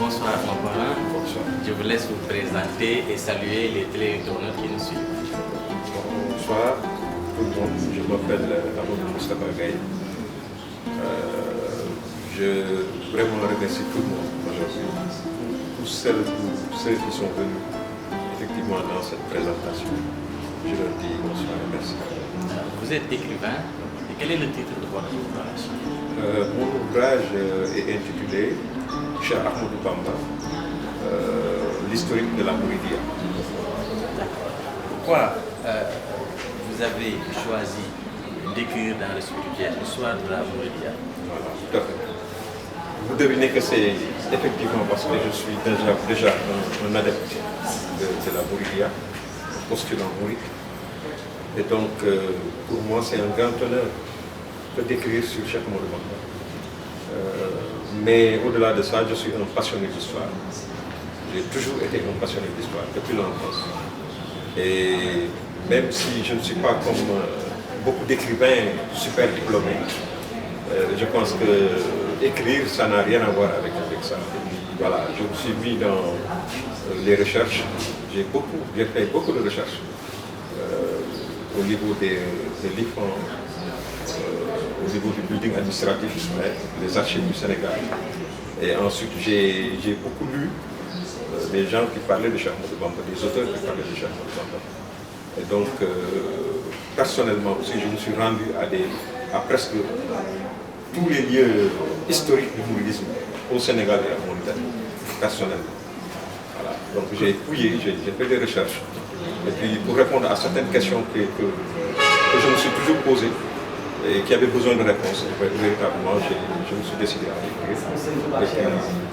bonsoir mon parrain. Bonsoir. Je vous laisse vous présenter et saluer les télétournautes qui nous suivent. Bonsoir tout le monde, je m'appelle Amadou Moustapha Gaye. Je vraiment remercie tout le monde aujourd'hui, tous ceux qui sont venus effectivement dans cette présentation. Je leur dis bonsoir et merci. Vous êtes écrivain, et quel est le titre de votre ouvrage? Mon ouvrage est intitulé Cheikh Ahmadou Bamba, l'historique de la Mouridia. Pourquoi vous avez choisi d'écrire dans le spirituel l'histoire de la Mouridia? Voilà, tout à fait. Vous devinez que c'est effectivement parce que je suis déjà un adepte de la Mouridia, postulant mouride. Et donc, pour moi, c'est un grand honneur d'écrire sur Cheikh Ahmadou Bamba. Mais au-delà de ça, je suis un passionné d'histoire. J'ai toujours été un passionné d'histoire depuis l'enfance. Et même si je ne suis pas comme beaucoup d'écrivains super diplômés, je pense que écrire, ça n'a rien à voir avec ça. Et puis, voilà, je me suis mis dans les recherches. J'ai fait beaucoup de recherches au niveau des livres, au niveau du building administratif, les archives du Sénégal. Et ensuite, j'ai beaucoup lu des gens qui parlaient de Cheikh Ahmadou Bamba, des auteurs qui parlaient de Cheikh Ahmadou Bamba. Et donc, personnellement aussi, je me suis rendu à presque tous les lieux historiques du mouridisme au Sénégal et en Mauritanie, personnellement. Voilà. Donc j'ai fouillé, j'ai fait des recherches. Et puis pour répondre à certaines questions que je me suis toujours posées et qui avaient besoin de réponses, véritablement, je me suis décidé à écrire. Et puis,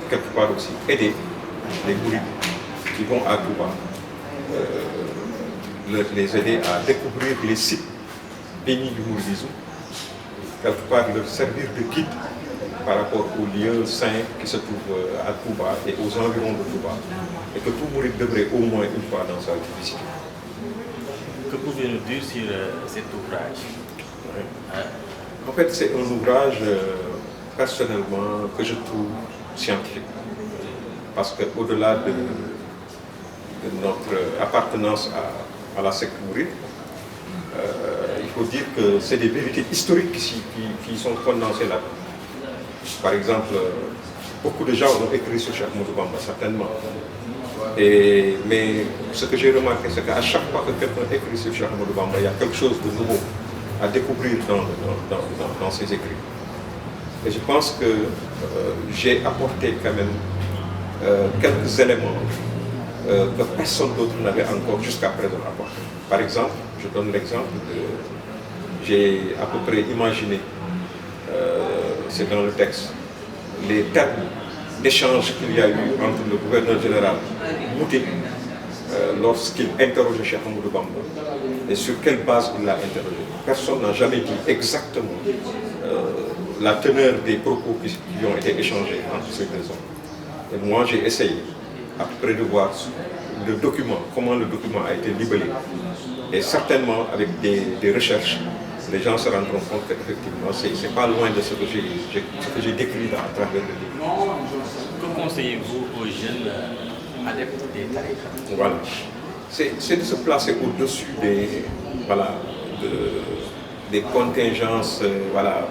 quelque part aussi, aider les mourides qui vont à Touba, les aider à découvrir les sites bénis du mouridisme, quelque part leur servir de guide par rapport aux lieux saints qui se trouvent à Touba et aux environs de Touba, et que tout mouride devrait au moins une fois dans sa vie visiter. Que pouvez-vous nous dire sur cet ouvrage? En fait, c'est un ouvrage personnellement que je trouve scientifique, parce qu'au-delà de notre appartenance à la secte mouride, il faut dire que c'est des vérités historiques qui sont condensées là. Par exemple, beaucoup de gens ont écrit sur Cheikh Ahmadou Bamba, certainement. Mais ce que j'ai remarqué, c'est qu'à chaque fois que quelqu'un écrit sur Cheikh Ahmadou Bamba, il y a quelque chose de nouveau à découvrir dans ses écrits. Et je pense que j'ai apporté quand même quelques éléments que personne d'autre n'avait encore jusqu'à présent apporté. Par exemple, je donne l'exemple j'ai à peu près imaginé, c'est dans le texte, les termes d'échange qu'il y a eu entre le gouverneur général Mouté lorsqu'il interrogeait Cheikh Ahmadou Bamba et sur quelle base il l'a interrogé. Personne n'a jamais dit exactement la teneur des propos qui ont été échangés entre ces deux hommes. Et moi, j'ai essayé à peu près de voir le document, comment le document a été libellé. Et certainement, avec des recherches, les gens se rendront compte qu'effectivement, c'est pas loin de ce que j'ai décrit à travers le livre. Que conseillez-vous aux jeunes adeptes des tariqa? Voilà. C'est de se placer au-dessus des contingences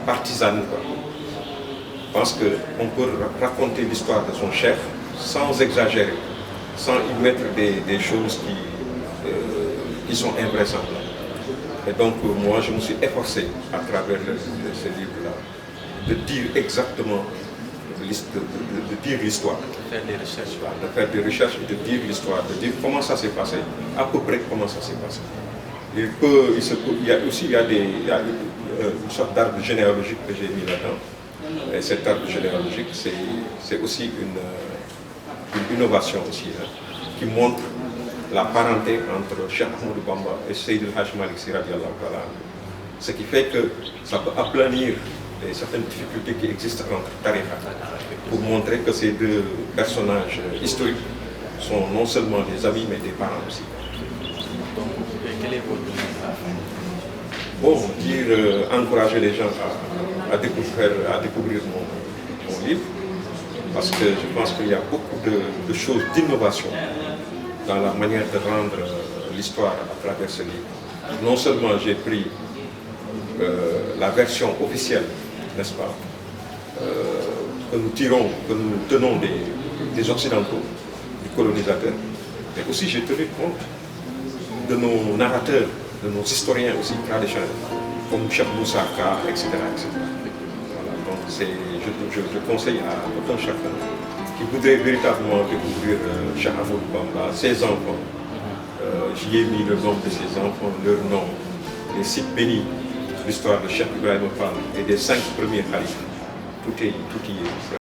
partisanes. Quoi. Je pense qu'on peut raconter l'histoire de son chef sans exagérer, sans y mettre des choses qui sont invraisemblables. Et donc moi je me suis efforcé à travers ce livre-là de dire exactement, de dire l'histoire. De faire des recherches. De faire des recherches et de dire l'histoire, de dire comment ça s'est passé, à peu près comment ça s'est passé. Il y a une sorte d'arbre généalogique que j'ai mis là-dedans. Et cet arbre généalogique, c'est aussi une innovation aussi, qui montre la parenté entre Cheikh Ahmadou Bamba et Seydi El Hadji Malick Sy radiallahu ta'ala. Ce qui fait que ça peut aplanir certaines difficultés qui existent entre tariqa, pour montrer que ces deux personnages historiques sont non seulement des amis mais des parents aussi. Donc, quel est votre message? Bon, encourager les gens à découvrir mon livre, parce que je pense qu'il y a beaucoup de choses d'innovation dans la manière de rendre l'histoire à travers ce livre. Non seulement j'ai pris la version officielle, n'est-ce pas, que nous tenons des Occidentaux, du colonisateur, mais aussi j'ai tenu compte de nos narrateurs, de nos historiens aussi traditionnels, comme Cheikh Moussa Ka, etc. Voilà, donc je conseille à tout un chacun qui voudrait véritablement découvrir Cheikh Ahmadou Bamba, ses enfants. J'y ai mis le nom de ses enfants, leur nom, les sites bénis, l'histoire de Cheikh Ibrahima Fall et des 5 premiers khalifes. Tout y est.